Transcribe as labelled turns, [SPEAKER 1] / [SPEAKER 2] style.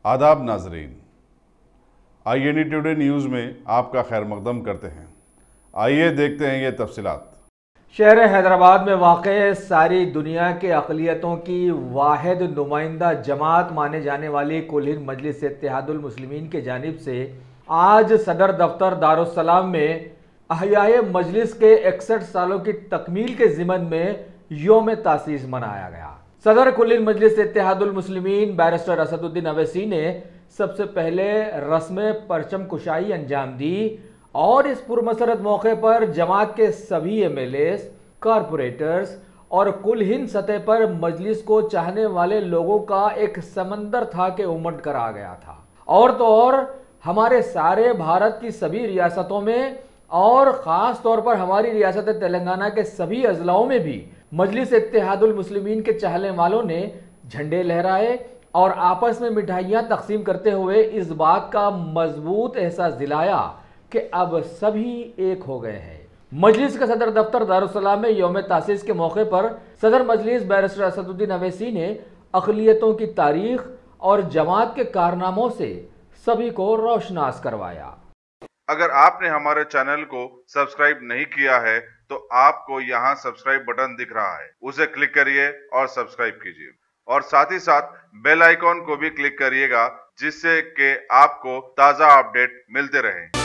[SPEAKER 1] आदाब नाजरीन, INE today news में आपका खैर मकदम करते हैं। आइए देखते हैं ये तफसीलात।
[SPEAKER 2] शहर हैदराबाद में वाक़ सारी दुनिया के अक़लियतों की वाहिद नुमाइंदा जमात माने जाने वाली कुल हिंद मजलिस इत्तेहादुल मुस्लिमीन की जानिब से आज सदर दफ्तर दारुस्सलाम में अहयाए मजलिस के 61 सालों की तकमील के ज़िमन में योम तासीस मनाया गया। सदर कुल हिंद मजलिस इत्तेहादुल मुस्लिमीन बैरिस्टर असदुद्दीन अवैसी ने सबसे पहले रस्म परचम कुशाई अंजाम दी और इस पुरमसरत मौके पर जमात के सभी MLAs, कारपोरेटर्स और कुल हिंद सतह पर मजलिस को चाहने वाले लोगों का एक समंदर था कि उमड़ कर आ गया था। और तो और हमारे सारे भारत की सभी रियासतों में और ख़ास तौर पर हमारी रियासत तेलंगाना के सभी अजलाओं में भी मजलिस इत्तेहादुल मुस्लिमीन के चाहने वालों ने झंडे लहराए और आपस में मिठाइयाँ तकसीम करते हुए इस बात का मजबूत एहसास दिलाया कि अब सभी एक हो गए हैं। मजलिस का सदर दफ्तर दारुस्सलाम में यौम तासीस के मौके पर सदर मजलिस बैरिस्टर असदुद्दीन अवैसी ने अक़लियतों की तारीख और जमात के कारनामों से सभी को रोशनास करवाया।
[SPEAKER 1] अगर आपने हमारे चैनल को सब्सक्राइब नहीं किया है तो आपको यहाँ सब्सक्राइब बटन दिख रहा है, उसे क्लिक करिए और सब्सक्राइब कीजिए और साथ ही साथ बेल आइकॉन को भी क्लिक करिएगा, जिससे कि आपको ताज़ा अपडेट मिलते रहें।